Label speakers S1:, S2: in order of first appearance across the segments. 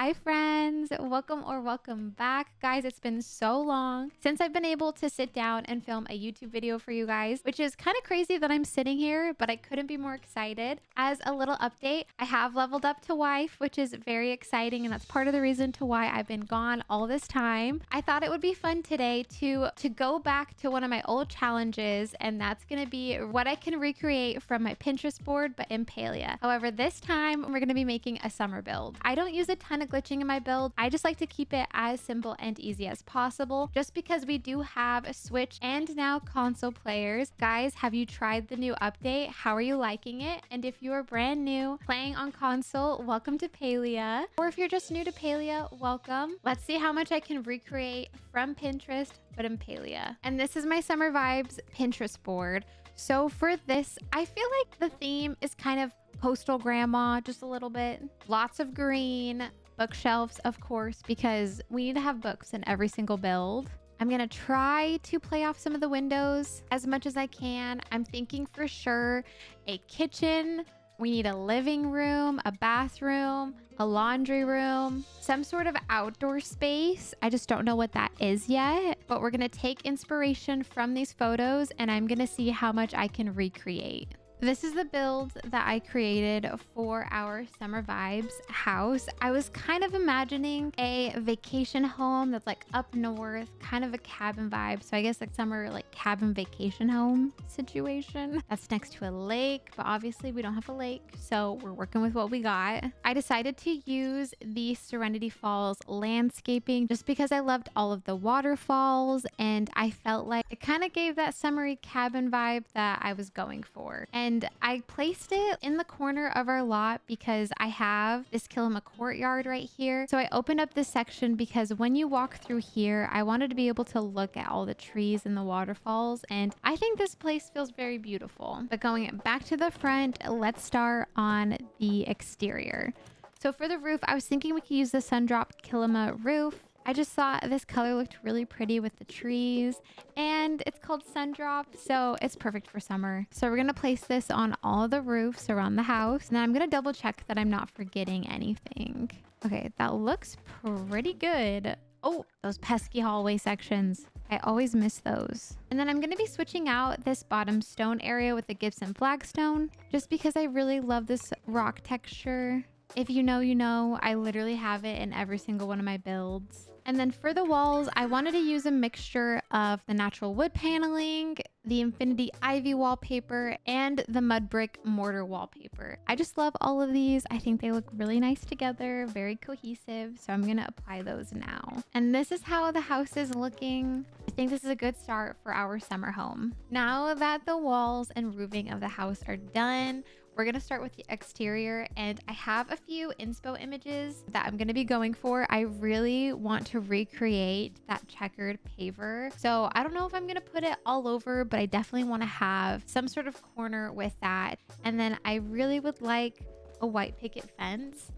S1: Hi friends, welcome back. Guys, it's been so long since I've been able to sit down and film a YouTube video for you guys, which is kind of crazy that I'm sitting here, but I couldn't be more excited. As a little update, I have leveled up to wife, which is very exciting, and that's part of the reason to why I've been gone all this time. I thought it would be fun today to go back to one of my old challenges, and that's going to be what I can recreate from my Pinterest board, but in Palia. However, this time we're going to be making a summer build. I don't use a ton of glitching in my build. I just like to keep it as simple and easy as possible, just because we do have a Switch and now console players. Guys, have you tried the new update? How are you liking it? And if you are brand new playing on console, welcome to Palia. Or if you're just new to Palia, welcome. Let's see how much I can recreate from Pinterest, but in Palia. And this is my Summer Vibes Pinterest board. So for this, I feel like the theme is kind of coastal grandma, just a little bit. Lots of green, bookshelves, of course, because we need to have books in every single build. I'm gonna try to play off some of the windows as much as I can. I'm thinking for sure a kitchen. We need a living room, a bathroom, a laundry room, some sort of outdoor space. I just don't know what that is yet, but we're gonna take inspiration from these photos and I'm gonna see how much I can recreate. This is the build that I created for our Summer Vibes house. I was kind of imagining a vacation home that's like up north, kind of a cabin vibe. So I guess like summer like cabin vacation home situation. That's next to a lake, but obviously we don't have a lake, so we're working with what we got. I decided to use the Serenity Falls landscaping just because I loved all of the waterfalls and I felt like it kind of gave that summery cabin vibe that I was going for. And I placed it in the corner of our lot because I have this Kilima courtyard right here. So I opened up this section because when you walk through here, I wanted to be able to look at all the trees and the waterfalls. And I think this place feels very beautiful. But going back to the front, let's start on the exterior. So for the roof, I was thinking we could use the Sundrop Kilima roof. I just thought this color looked really pretty with the trees, and it's called Sundrop, so it's perfect for summer. So we're gonna place this on all of the roofs around the house, and then I'm gonna double check that I'm not forgetting anything. Okay, that looks pretty good. Oh, those pesky hallway sections. I always miss those. And then I'm going to be switching out this bottom stone area with the Gibson flagstone, just because I really love this rock texture. If you know, you know, I literally have it in every single one of my builds. And then for the walls, I wanted to use a mixture of the natural wood paneling, the Infinity Ivy wallpaper, and the mud brick mortar wallpaper. I just love all of these. I think they look really nice together, very cohesive. So I'm going to apply those now. And this is how the house is looking. I think this is a good start for our summer home. Now that the walls and roofing of the house are done, we're going to start with the exterior, and I have a few inspo images that I'm going to be going for. I really want to recreate that checkered paver. So I don't know if I'm going to put it all over, but I definitely want to have some sort of corner with that. And then I really would like a white picket fence.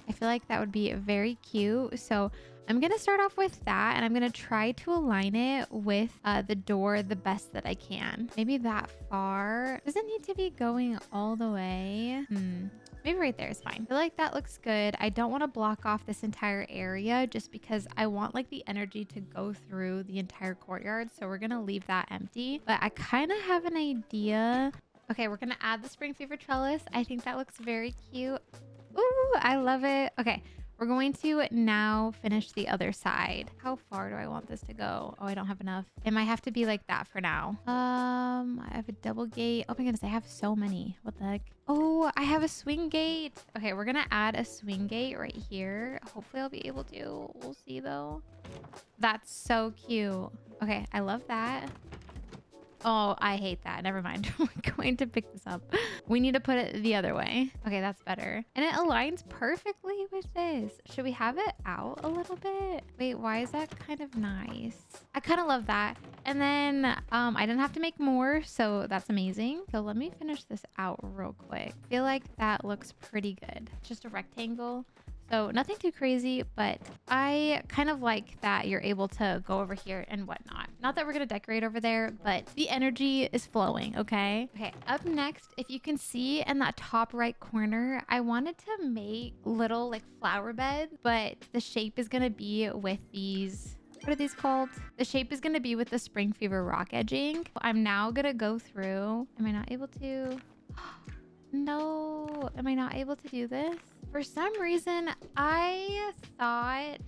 S1: I feel like that would be very cute. So I'm going to start off with that, and I'm going to try to align it with the door the best that I can. Maybe that far. Does it need to be going all the way? Maybe right there is fine. I feel like that looks good. I don't want to block off this entire area just because I want like the energy to go through the entire courtyard. So we're going to leave that empty, but I kind of have an idea. Okay, we're going to add the spring fever trellis. I think that looks very cute. Ooh, I love it. Okay. We're going to now finish the other side. How far do I want this to go? Oh, I don't have enough. It might have to be like that for now. I have a double gate. Oh my goodness, I have so many. What the heck? Oh, I have a swing gate. Okay, we're gonna add a swing gate right here. Hopefully I'll be able to. We'll see though. That's so cute. Okay, I love that. Oh, I hate that. Never mind. We're going to pick this up. We need to put it the other way. Okay, that's better. And it aligns perfectly with this. Should we have it out a little bit? Wait, why is that kind of nice? I kind of love that. And then I didn't have to make more, so that's amazing. So let me finish this out real quick. I feel like that looks pretty good. Just a rectangle. So nothing too crazy, but I kind of like that you're able to go over here and whatnot. Not that we're going to decorate over there, but the energy is flowing, okay? Okay, up next, if you can see in that top right corner, I wanted to make little like flower beds, but the shape is going to be with these, what are these called? The shape is going to be with the Spring Fever rock edging. I'm now going to go through. Am I not able to? No, am I not able to do this? For some reason, I thought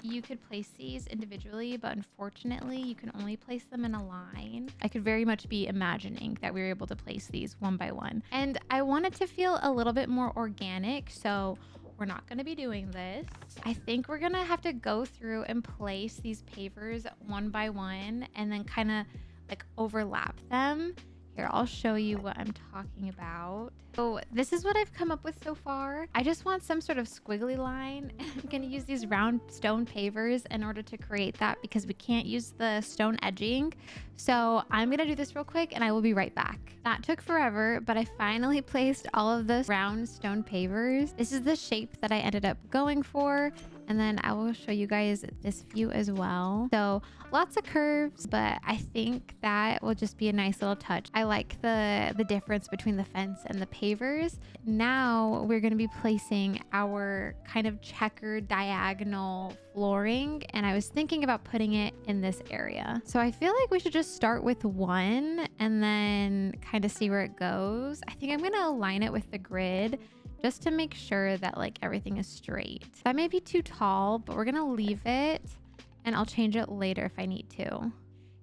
S1: you could place these individually, but unfortunately, you can only place them in a line. I could very much be imagining that we were able to place these one by one. And I want it to feel a little bit more organic, so we're not going to be doing this. I think we're going to have to go through and place these pavers one by one and then kind of like overlap them. Here, I'll show you what I'm talking about. So this is what I've come up with so far. I just want some sort of squiggly line. I'm gonna use these round stone pavers in order to create that because we can't use the stone edging. So I'm gonna do this real quick and I will be right back. That took forever, but I finally placed all of the round stone pavers. This is the shape that I ended up going for. And then I will show you guys this view as well. So lots of curves, but I think that will just be a nice little touch. I like the difference between the fence and the pavers. Now we're going to be placing our kind of checkered diagonal flooring. And I was thinking about putting it in this area. So I feel like we should just start with one and then kind of see where it goes. I think I'm going to align it with the grid just to make sure that like everything is straight. That may be too tall, but we're gonna leave it and I'll change it later if I need to.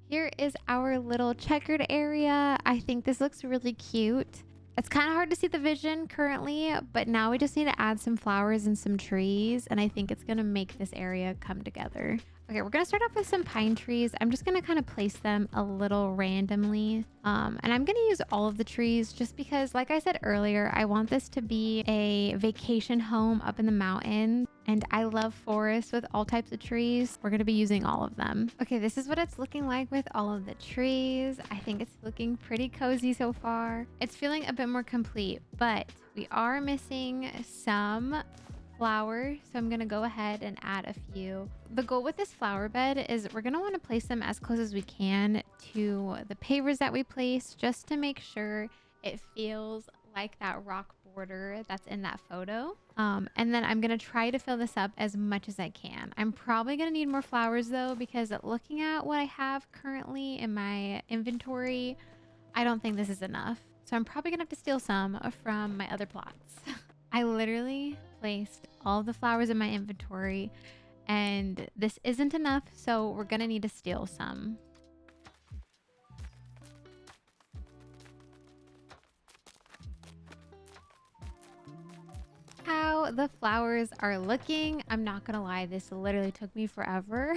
S1: Here is our little checkered area. I think this looks really cute. It's kind of hard to see the vision currently, but now we just need to add some flowers and some trees, and I think it's gonna make this area come together. Okay, we're gonna start off with some pine trees. I'm just gonna kind of place them a little randomly. And I'm gonna use all of the trees just because, like I said earlier, I want this to be a vacation home up in the mountains. And I love forests with all types of trees. We're gonna be using all of them. Okay, this is what it's looking like with all of the trees. I think it's looking pretty cozy so far. It's feeling a bit more complete, but we are missing some flowers, so I'm gonna go ahead and add a few. The goal with this flower bed is we're gonna want to place them as close as we can to the pavers that we place, just to make sure it feels like that rock border that's in that photo. And then I'm gonna try to fill this up as much as I can. I'm probably gonna need more flowers though, because looking at what I have currently in my inventory, I don't think this is enough. So I'm probably gonna have to steal some from my other plots. I literally placed all the flowers in my inventory and this isn't enough, so we're gonna need to steal some. How the flowers are looking, I'm not gonna lie, this literally took me forever.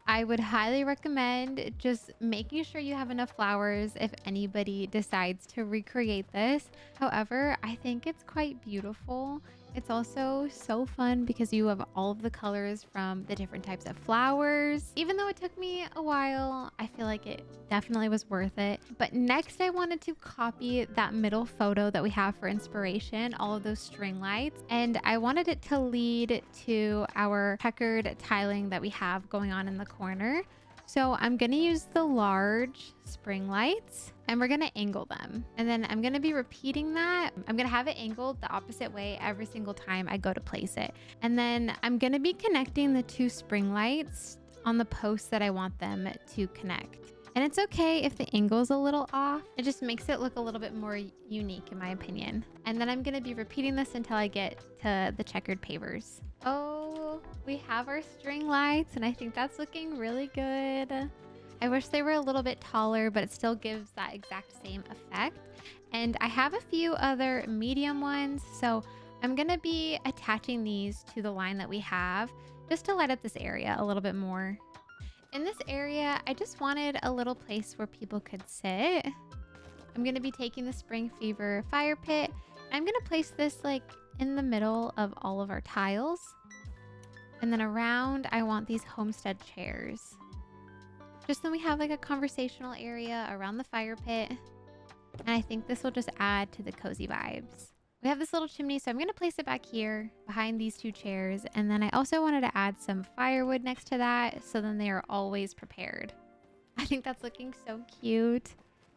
S1: I would highly recommend just making sure you have enough flowers if anybody decides to recreate this. However, I think it's quite beautiful. It's also so fun because you have all of the colors from the different types of flowers. Even though it took me a while, I feel like it definitely was worth it. But next I wanted to copy that middle photo that we have for inspiration, all of those string lights. And I wanted it to lead to our checkered tiling that we have going on in the corner. So I'm going to use the large spring lights and we're going to angle them. And then I'm going to be repeating that. I'm going to have it angled the opposite way every single time I go to place it. And then I'm going to be connecting the two spring lights on the posts that I want them to connect. And it's okay if the angle is a little off. It just makes it look a little bit more unique in my opinion. And then I'm going to be repeating this until I get to the checkered pavers. Oh, we have our string lights and I think that's looking really good. I wish they were a little bit taller, but it still gives that exact same effect. And I have a few other medium ones, so I'm going to be attaching these to the line that we have just to light up this area a little bit more. In this area, I just wanted a little place where people could sit. I'm going to be taking the Spring Fever fire pit. I'm going to place this like in the middle of all of our tiles. And then around, I want these homestead chairs. Just so we have like a conversational area around the fire pit. And I think this will just add to the cozy vibes. We have this little chimney, so I'm going to place it back here behind these two chairs. And then I also wanted to add some firewood next to that, so then they are always prepared. I think that's looking so cute.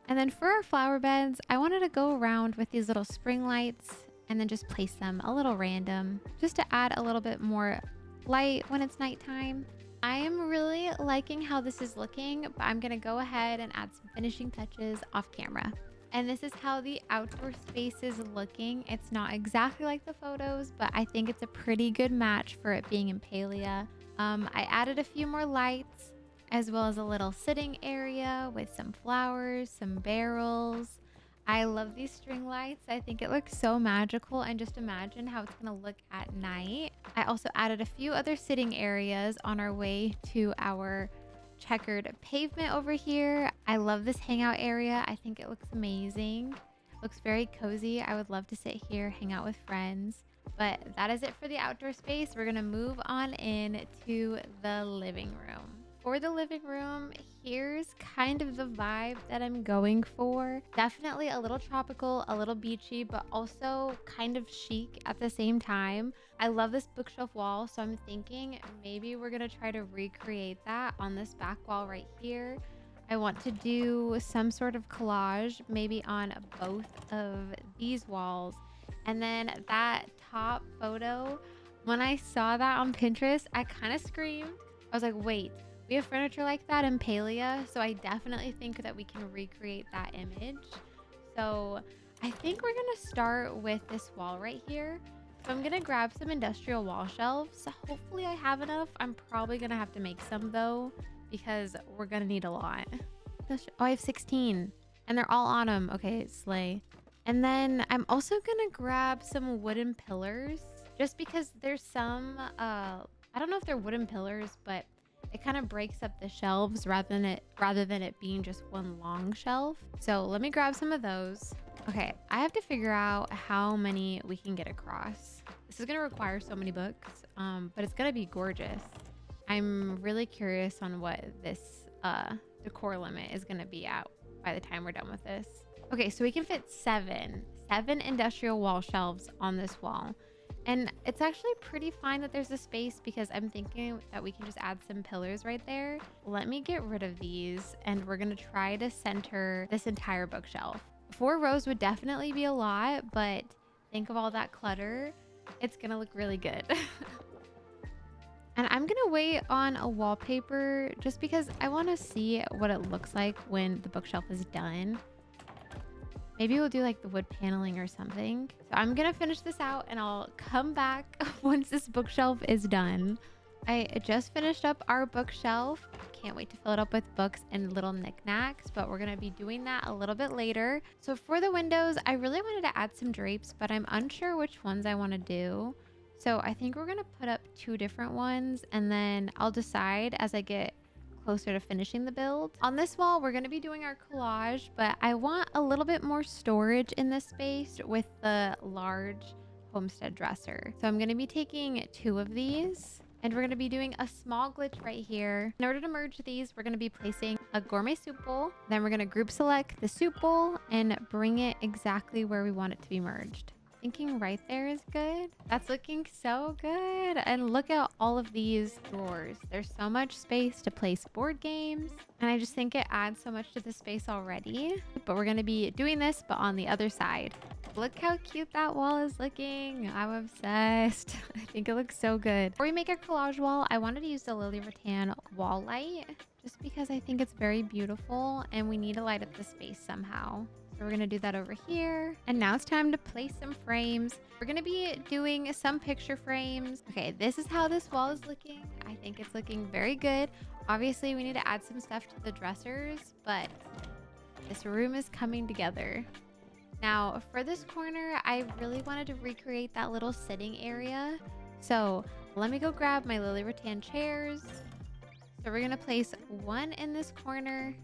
S1: And then for our flower beds, I wanted to go around with these little spring lights and then just place them a little random, just to add a little bit more light when it's nighttime. I am really liking how this is looking, but I'm gonna go ahead and add some finishing touches off camera. And this is how the outdoor space is looking. It's not exactly like the photos, but I think it's a pretty good match for it being in Palia. I added a few more lights, as well as a little sitting area with some flowers, some barrels. I love these string lights. I think it looks so magical, and just imagine how it's gonna look at night. I also added a few other sitting areas on our way to our checkered pavement over here. I love this hangout area. I think it looks amazing. Looks very cozy. I would love to sit here, hang out with friends. But that is it for the outdoor space. We're gonna move on in to the living room. For the living room, here's kind of the vibe that I'm going for. Definitely a little tropical, a little beachy, but also kind of chic at the same time. I love this bookshelf wall, so I'm thinking maybe we're gonna try to recreate that on this back wall right here. I want to do some sort of collage, maybe on both of these walls. And then that top photo, when I saw that on Pinterest, I kind of screamed. I was like, wait, we have furniture like that in Palia, so I definitely think that we can recreate that image. So I think we're gonna start with this wall right here. So I'm gonna grab some industrial wall shelves. Hopefully I have enough. I'm probably gonna have to make some though, because we're gonna need a lot. Oh, I have 16 and they're all autumn. Okay, slay. And then I'm also gonna grab some wooden pillars, just because there's some, I don't know if they're wooden pillars, but it kind of breaks up the shelves rather than it being just one long shelf. So let me grab some of those. Okay, I have to figure out how many we can get across. This is gonna require so many books, but it's gonna be gorgeous. I'm really curious on what this decor limit is gonna be at by the time we're done with this. Okay, so we can fit seven industrial wall shelves on this wall. And it's actually pretty fine that there's a space, because I'm thinking that we can just add some pillars right there. Let me get rid of these, and we're gonna try to center this entire bookshelf. 4 rows would definitely be a lot, but think of all that clutter. It's gonna look really good. And I'm gonna wait on a wallpaper just because I wanna see what it looks like when the bookshelf is done. Maybe we'll do like the wood paneling or something. So I'm gonna finish this out and I'll come back once this bookshelf is done. I just finished up our bookshelf. Can't wait to fill it up with books and little knickknacks, but we're gonna be doing that a little bit later. So for the windows, I really wanted to add some drapes, but I'm unsure which ones I wanna do. So I think we're gonna put up 2 different ones, and then I'll decide as I get closer to finishing the build. On this wall, we're going to be doing our collage, but I want a little bit more storage in this space with the large homestead dresser. So I'm going to be taking 2 of these, and we're going to be doing a small glitch right here. In order to merge these, we're going to be placing a gourmet soup bowl. Then we're going to group select the soup bowl and bring it exactly where we want it to be merged. Thinking right there is good. That's looking so good. And look at all of these drawers. There's so much space to place board games, and I just think it adds so much to the space already. But we're gonna be doing this, but on the other side. Look how cute that wall is looking. I'm obsessed. I think it looks so good. Before we make our collage wall, I wanted to use the Lily Rattan wall light, just because I think it's very beautiful and we need to light up the space somehow. So we're gonna do that over here. And now it's time to place some frames. We're gonna be doing some picture frames. Okay, this is how this wall is looking. I think it's looking very good. Obviously, we need to add some stuff to the dressers, but this room is coming together. Now, for this corner, I really wanted to recreate that little sitting area. So let me go grab my Lily Rattan chairs. So we're gonna place one in this corner.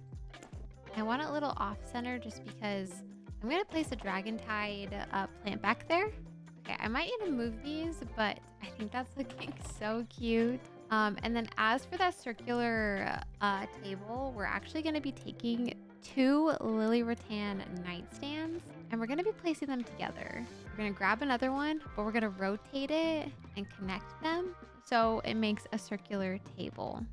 S1: I want it a little off center just because I'm gonna place a dragon tide plant back there. Okay, I might need to move these, but I think that's looking so cute. And then as for that circular table, we're actually gonna be taking 2 Lily Rattan nightstands, and we're gonna be placing them together. We're gonna grab another one, but we're gonna rotate it and connect them so it makes a circular table.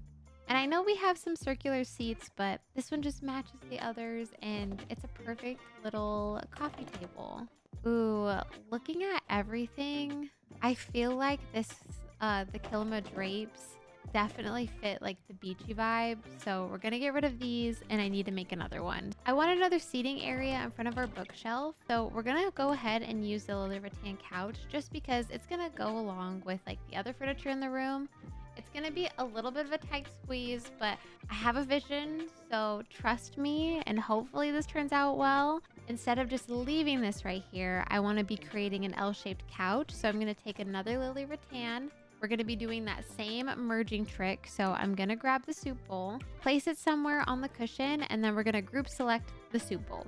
S1: And I know we have some circular seats, but this one just matches the others and it's a perfect little coffee table. Ooh, looking at everything, I feel like this, the Kilima drapes definitely fit like the beachy vibe. So we're gonna get rid of these and I need to make another one. I want another seating area in front of our bookshelf. So we're gonna go ahead and use the Lily Rattan couch just because it's gonna go along with like the other furniture in the room. It's gonna be a little bit of a tight squeeze, but I have a vision, so trust me, and hopefully this turns out well. Instead of just leaving this right here, I wanna be creating an L-shaped couch. So I'm gonna take another Lily Rattan. We're gonna be doing that same merging trick. So I'm gonna grab the soup bowl, place it somewhere on the cushion, and then we're gonna group select the soup bowl.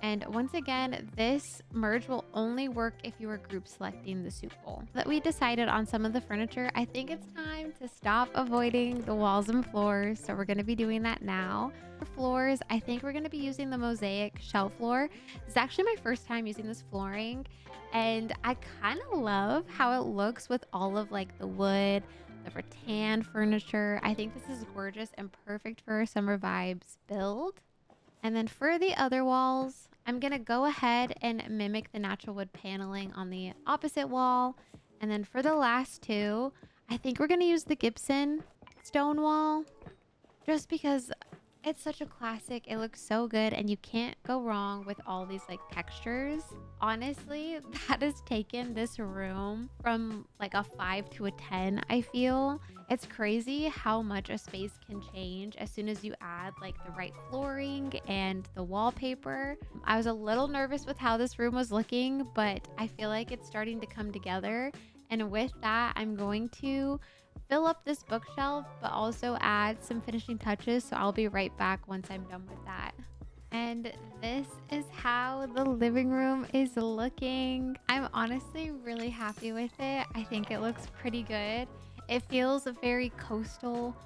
S1: And once again, this merge will only work if you are group selecting the soup bowl. That we decided on some of the furniture, I think it's time to stop avoiding the walls and floors. So we're gonna be doing that now. For floors, I think we're gonna be using the mosaic shelf floor. It's actually my first time using this flooring, and I kind of love how it looks with all of like the wood, the rattan furniture. I think this is gorgeous and perfect for a summer vibes build. And then for the other walls, I'm gonna go ahead and mimic the natural wood paneling on the opposite wall. And then for the last two, I think we're gonna use the Gibson stone wall just because it's such a classic. It looks so good and you can't go wrong with all these like textures. Honestly, that has taken this room from like a 5 to a 10, I feel. It's crazy how much a space can change as soon as you add like the right flooring and the wallpaper. I was a little nervous with how this room was looking, but I feel like it's starting to come together. And with that, I'm going to fill up this bookshelf, but also add some finishing touches. So I'll be right back once I'm done with that. And this is how the living room is looking. I'm honestly really happy with it. I think it looks pretty good. It feels very coastal,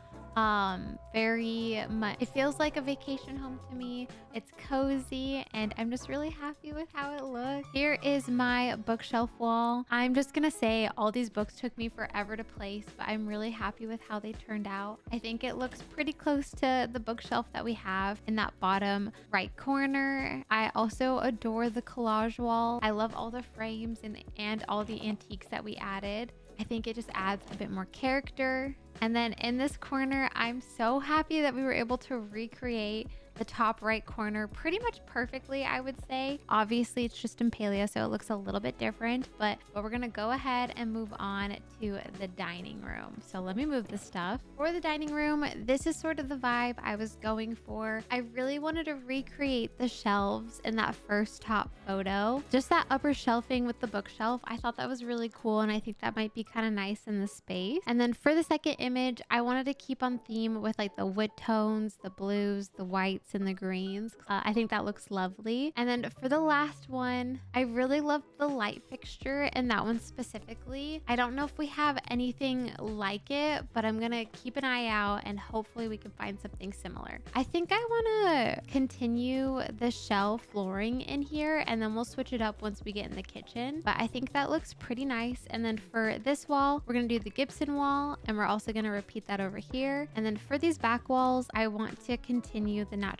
S1: very much, it feels like a vacation home to me. It's cozy and I'm just really happy with how it looks. Here is my bookshelf wall. I'm just gonna say all these books took me forever to place, but I'm really happy with how they turned out. I think it looks pretty close to the bookshelf that we have in that bottom right corner. I also adore the collage wall. I love all the frames and all the antiques that we added. I think it just adds a bit more character. And then in this corner, I'm so happy that we were able to recreate the top right corner pretty much perfectly, I would say. Obviously, it's just in Palia, so it looks a little bit different, but we're gonna go ahead and move on to the dining room. So let me move the stuff. For the dining room, this is sort of the vibe I was going for. I really wanted to recreate the shelves in that first top photo. Just that upper shelving with the bookshelf, I thought that was really cool, and I think that might be kind of nice in the space. And then for the second image, I wanted to keep on theme with like the wood tones, the blues, the whites, and the greens. I think that looks lovely. And then for the last one, I really love the light fixture and that one specifically. I don't know if we have anything like it, but I'm gonna keep an eye out and hopefully we can find something similar. I think I wanna continue the shelf flooring in here and then we'll switch it up once we get in the kitchen. But I think that looks pretty nice. And then for this wall, we're gonna do the Gibson wall and we're also gonna repeat that over here. And then for these back walls, I want to continue the natural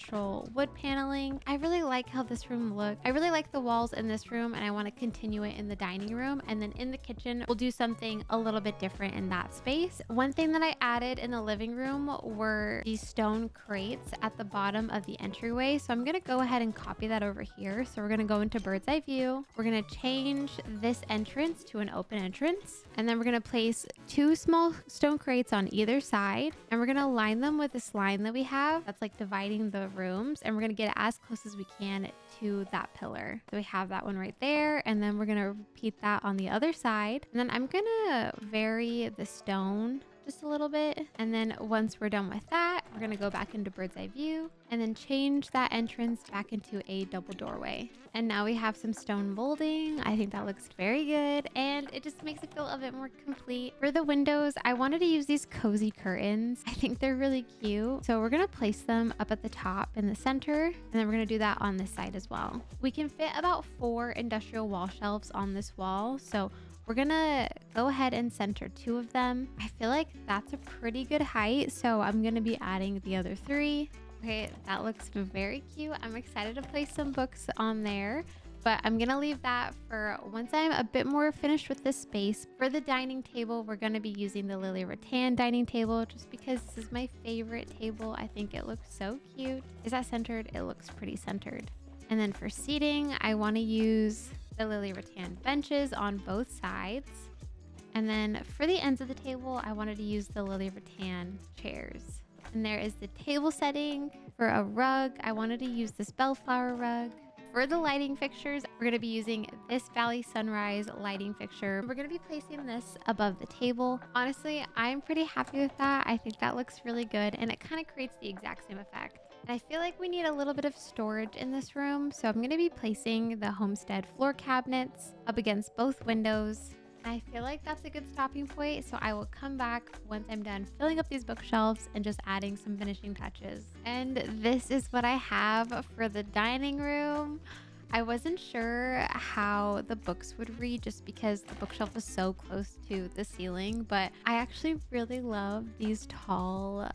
S1: wood paneling. I really like how this room looks. I really like the walls in this room and I want to continue it in the dining room. And then in the kitchen, we'll do something a little bit different in that space. One thing that I added in the living room were these stone crates at the bottom of the entryway. So I'm going to go ahead and copy that over here. So we're going to go into bird's eye view. We're going to change this entrance to an open entrance. And then we're going to place 2 small stone crates on either side. And we're going to line them with this line that we have that's like dividing the rooms, and we're going to get it as close as we can to that pillar. So we have that one right there, and then we're going to repeat that on the other side. And then I'm going to vary the stone just a little bit. And then once we're done with that, we're gonna go back into bird's eye view and then change that entrance back into a double doorway. And now we have some stone molding. I think that looks very good and it just makes it feel a bit more complete. For the windows, I wanted to use these cozy curtains. I think they're really cute. So we're gonna place them up at the top in the center, and then we're gonna do that on this side as well. We can fit about 4 industrial wall shelves on this wall, so we're gonna go ahead and center 2 of them. I feel like that's a pretty good height, so I'm gonna be adding the other 3. Okay, that looks very cute. I'm excited to place some books on there, but I'm gonna leave that for once I'm a bit more finished with this space. For the dining table, we're gonna be using the Lily Rattan dining table just because this is my favorite table. I think it looks so cute. Is that centered? It looks pretty centered. And then for seating, I wanna use the Lily Rattan benches on both sides. And then for the ends of the table, I wanted to use the Lily Rattan chairs. And there is the table setting. For a rug, I wanted to use this bellflower rug. For the lighting fixtures, we're going to be using this Valley Sunrise lighting fixture. We're going to be placing this above the table. Honestly, I'm pretty happy with that. I think that looks really good and it kind of creates the exact same effect. And I feel like we need a little bit of storage in this room, so I'm going to be placing the Homestead floor cabinets up against both windows. I feel like that's a good stopping point, so I will come back once I'm done filling up these bookshelves and just adding some finishing touches. And this is what I have for the dining room. I wasn't sure how the books would read just because the bookshelf is so close to the ceiling, but I actually really love these tall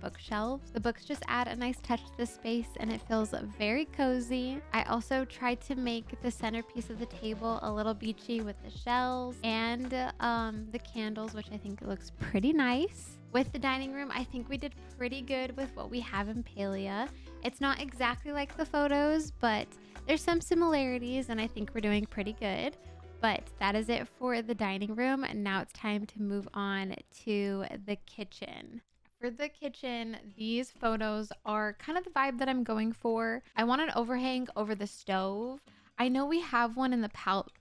S1: bookshelves. The books just add a nice touch to the space and it feels very cozy. I also tried to make the centerpiece of the table a little beachy with the shelves and the candles, which I think looks pretty nice. With the dining room, I think we did pretty good with what we have in Palia. It's not exactly like the photos, but there's some similarities and I think we're doing pretty good. But that is it for the dining room, and now it's time to move on to the kitchen. For the kitchen, these photos are kind of the vibe that I'm going for. I want an overhang over the stove. I know we have one in the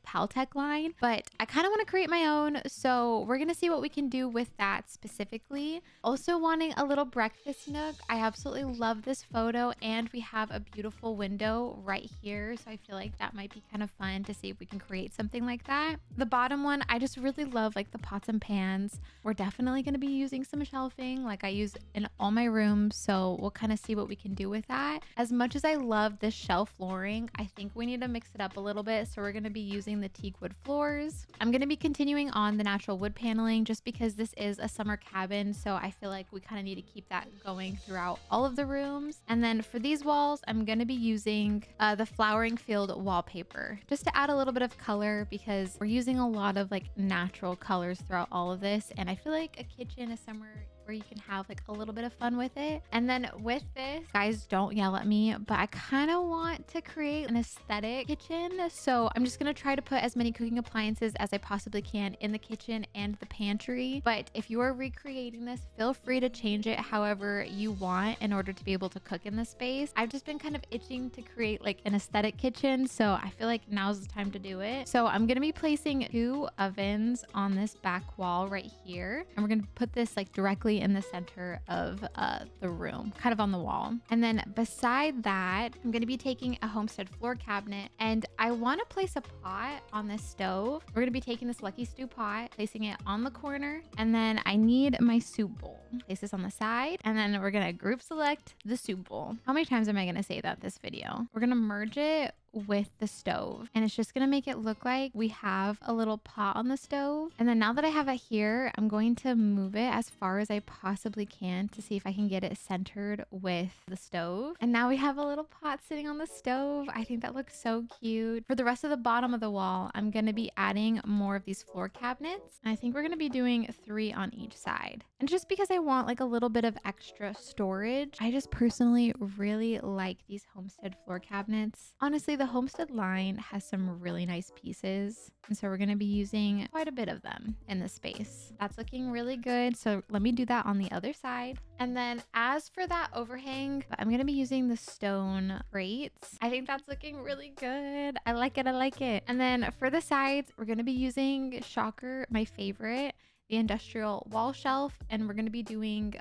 S1: Paltech line, but I kind of want to create my own. So we're going to see what we can do with that specifically. Also wanting a little breakfast nook. I absolutely love this photo and we have a beautiful window right here. So I feel like that might be kind of fun to see if we can create something like that. The bottom one, I just really love like the pots and pans. We're definitely going to be using some shelving like I use in all my rooms. So we'll kind of see what we can do with that. As much as I love this shelf flooring, I think we need to mix it up a little bit, so we're going to be using the teak wood floors. I'm going to be continuing on the natural wood paneling just because this is a summer cabin, so I feel like we kind of need to keep that going throughout all of the rooms. And then for these walls, I'm going to be using the flowering field wallpaper just to add a little bit of color because we're using a lot of like natural colors throughout all of this, and I feel like a kitchen is somewhere where you can have like a little bit of fun with it. And then with this, guys, don't yell at me, but I kind of want to create an aesthetic kitchen. So I'm just going to try to put as many cooking appliances as I possibly can in the kitchen and the pantry. But if you are recreating this, feel free to change it however you want in order to be able to cook in this space. I've just been kind of itching to create like an aesthetic kitchen, so I feel like now's the time to do it. So I'm going to be placing 2 ovens on this back wall right here, and we're going to put this like directly in the center of the room, kind of on the wall. And then beside that, I'm going to be taking a Homestead floor cabinet, and I want to place a pot on this stove. We're going to be taking this Lucky Stew pot, placing it on the corner, and then I need my soup bowl. Place this on the side, and then we're going to group select the soup bowl. How many times am I going to say that this video? We're going to merge it with the stove, and it's just gonna make it look like we have a little pot on the stove. And then now that I have it here, I'm going to move it as far as I possibly can to see if I can get it centered with the stove. And now we have a little pot sitting on the stove. I think that looks so cute. For the rest of the bottom of the wall, I'm gonna be adding more of these floor cabinets, and I think we're gonna be doing 3 on each side. And just because I want like a little bit of extra storage, I just personally really like these Homestead floor cabinets. Honestly, the Homestead line has some really nice pieces, and so we're going to be using quite a bit of them in this space. That's looking really good, so let me do that on the other side. And then as for that overhang, I'm going to be using the stone grates. I think that's looking really good. I like it. And then for the sides, we're going to be using, shocker, my favorite, the industrial wall shelf, and we're going to be doing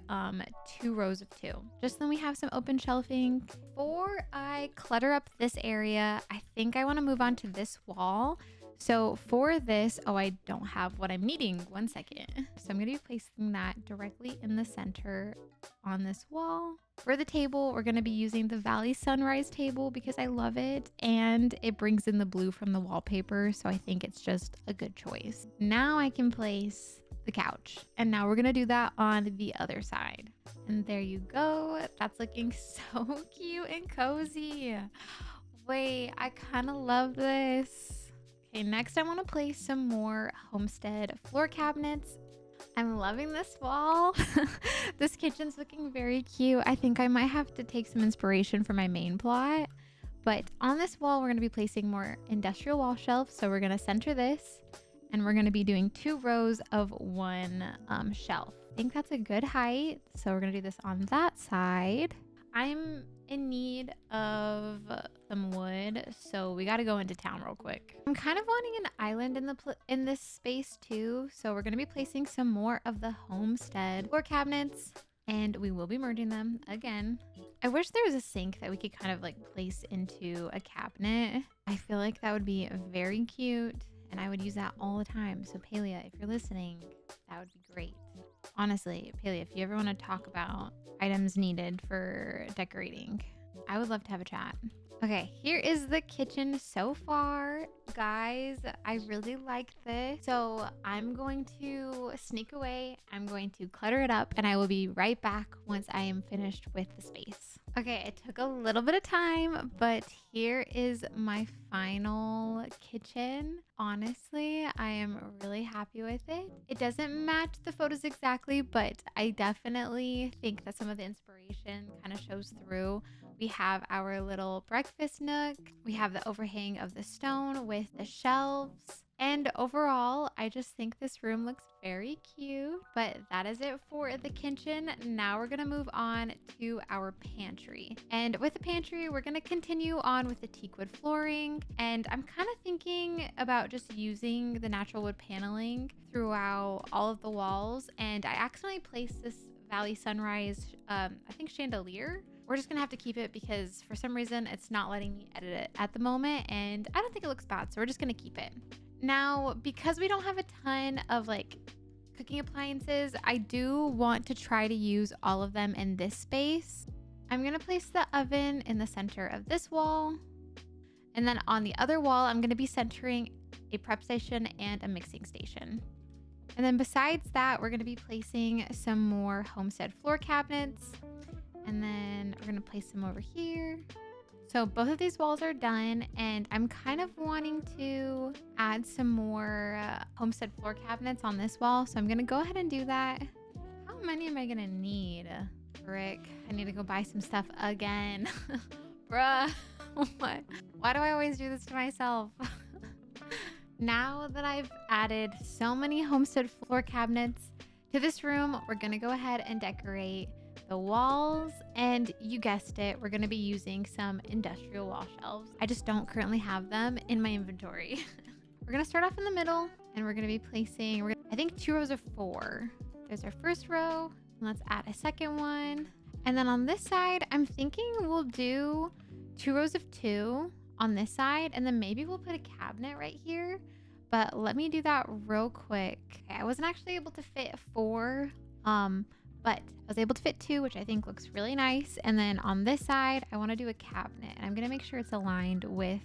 S1: 2 rows of 2. Just then we have some open shelving. Before I clutter up this area, I think I want to move on to this wall. So for this, oh, I don't have what I'm needing. One second. So I'm going to be placing that directly in the center on this wall. For the table, we're going to be using the Valley Sunrise table because I love it and it brings in the blue from the wallpaper. So I think it's just a good choice. Now I can place the couch, and now we're going to do that on the other side. And there you go. That's looking so cute and cozy. Wait, I kind of love this. Okay, next I want to place some more Homestead floor cabinets. I'm loving this wall. This kitchen's looking very cute. I think I might have to take some inspiration from my main plot. But on this wall, we're going to be placing more industrial wall shelves. So we're going to center this, and we're going to be doing 2 rows of 1 shelf. I think that's a good height. So we're going to do this on that side. I'm in need of some wood, so we got to go into town real quick. I'm kind of wanting an island in this space too, so we're going to be placing some more of the Homestead floor cabinets, and we will be merging them again. I wish there was a sink that we could kind of like place into a cabinet. I feel like that would be very cute, and I would use that all the time. So Palia, if you're listening, that would be great. Honestly, Palia, if you ever want to talk about items needed for decorating, I would love to have a chat. Okay, here is the kitchen so far. Guys, I really like this. So I'm going to sneak away. I'm going to clutter it up, and I will be right back once I am finished with the space. Okay, it took a little bit of time, but here is my final kitchen. Honestly, I am really happy with it. It doesn't match the photos exactly, but I definitely think that some of the inspiration kind of shows through. We have our little breakfast nook. We have the overhang of the stone with the shelves. And overall, I just think this room looks very cute. But that is it for the kitchen. Now we're going to move on to our pantry. And with the pantry, we're going to continue on with the teak wood flooring. And I'm kind of thinking about just using the natural wood paneling throughout all of the walls. And I accidentally placed this Valley Sunrise, I think chandelier. We're just gonna have to keep it because for some reason it's not letting me edit it at the moment, and I don't think it looks bad, so we're just gonna keep it. Now, because we don't have a ton of like cooking appliances, I do want to try to use all of them in this space. I'm gonna place the oven in the center of this wall, and then on the other wall, I'm gonna be centering a prep station and a mixing station. And then besides that, we're gonna be placing some more Homestead floor cabinets. And then we're gonna place them over here. So both of these walls are done, and I'm kind of wanting to add some more Homestead floor cabinets on this wall. So I'm gonna go ahead and do that. How many am I gonna need? Frick, I need to go buy some stuff again. Bruh, what? Why do I always do this to myself? Now that I've added so many Homestead floor cabinets to this room, we're gonna go ahead and decorate the walls, and you guessed it, we're going to be using some industrial wall shelves. I just don't currently have them in my inventory. We're going to start off in the middle, and we're going to be placing, I think 2 rows of 4. There's our first row. Let's add a second one. And then on this side, I'm thinking we'll do 2 rows of 2 on this side, and then maybe we'll put a cabinet right here. But let me do that real quick. Okay, I wasn't actually able to fit 4, but I was able to fit 2, which I think looks really nice. And then on this side, I want to do a cabinet, and I'm going to make sure it's aligned with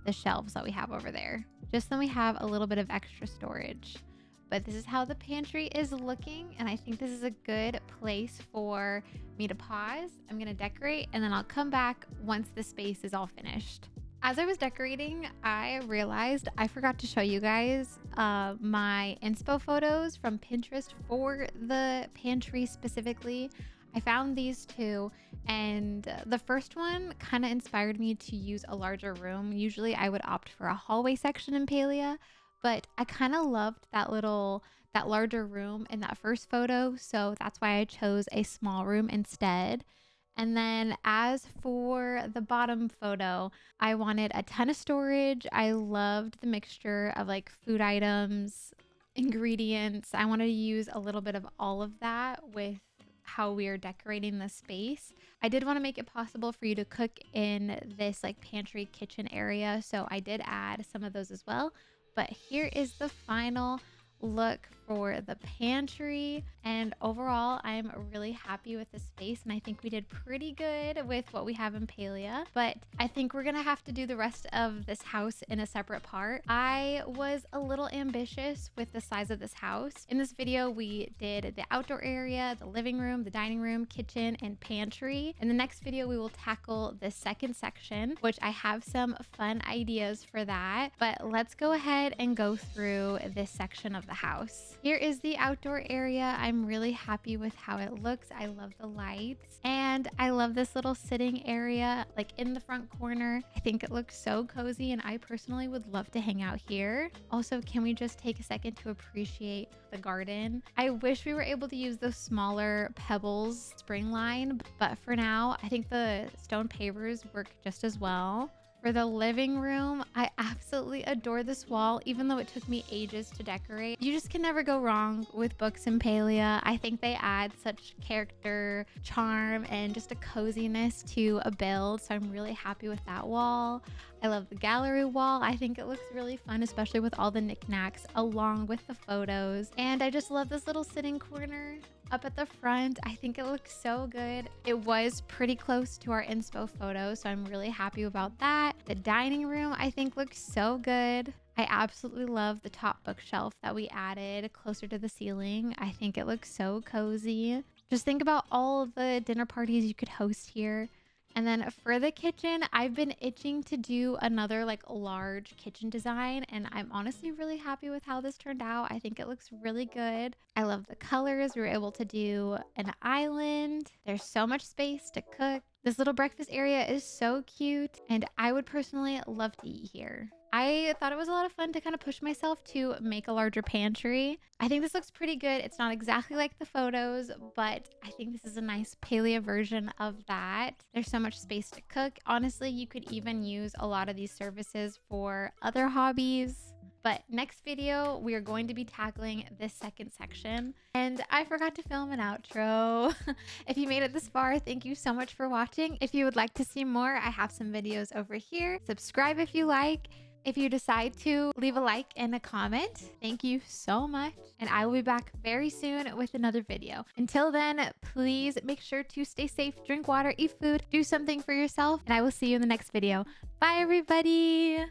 S1: the shelves that we have over there. Just then we have a little bit of extra storage. But this is how the pantry is looking, and I think this is a good place for me to pause. I'm going to decorate, and then I'll come back once the space is all finished. As I was decorating, I realized I forgot to show you guys my inspo photos from Pinterest for the pantry specifically. I found these 2, and the first one kind of inspired me to use a larger room. Usually I would opt for a hallway section in Palia, but I kind of loved that larger room in that first photo, so that's why I chose a small room instead. And then as for the bottom photo, I wanted a ton of storage. I loved the mixture of like food items ingredients. I wanted to use a little bit of all of that with how we are decorating the space. I did want to make it possible for you to cook in this like pantry kitchen area, so I did add some of those as well. But here is the final look for the pantry, and overall I'm really happy with the space, and I think we did pretty good with what we have in Palia, but I think we're gonna have to do the rest of this house in a separate part. I was a little ambitious with the size of this house. In this video we did the outdoor area, the living room, the dining room, kitchen, and pantry. In the next video we will tackle the second section, which I have some fun ideas for that, but let's go ahead and go through this section of the house. Here is the outdoor area. I'm really happy with how it looks. I love the lights, and I love this little sitting area like in the front corner. I think it looks so cozy, and I personally would love to hang out here. Also, can we just take a second to appreciate the garden? I wish we were able to use those smaller pebbles spring line, but for now I think the stone pavers work just as well. For the living room, I absolutely adore this wall, even though it took me ages to decorate. You just can never go wrong with books in Palia. I think they add such character, charm, and just a coziness to a build, so I'm really happy with that wall. I love the gallery wall. I think it looks really fun, especially with all the knickknacks along with the photos. And I just love this little sitting corner up at the front. I think it looks so good. It was pretty close to our inspo photo, so I'm really happy about that. The dining room I think looks so good. I absolutely love the top bookshelf that we added closer to the ceiling. I think it looks so cozy. Just think about all of the dinner parties you could host here. And then for the kitchen, I've been itching to do another like large kitchen design, and I'm honestly really happy with how this turned out. I think it looks really good. I love the colors. We were able to do an island. There's so much space to cook. This little breakfast area is so cute, and I would personally love to eat here. I thought it was a lot of fun to kind of push myself to make a larger pantry. I think this looks pretty good. It's not exactly like the photos, but I think this is a nice Palia version of that. There's so much space to cook. Honestly, you could even use a lot of these services for other hobbies. But next video, we are going to be tackling this second section. And I forgot to film an outro. If you made it this far, thank you so much for watching. If you would like to see more, I have some videos over here. Subscribe if you like. If you decide to, leave a like and a comment. Thank you so much. And I will be back very soon with another video. Until then, please make sure to stay safe, drink water, eat food, do something for yourself, and I will see you in the next video. Bye, everybody.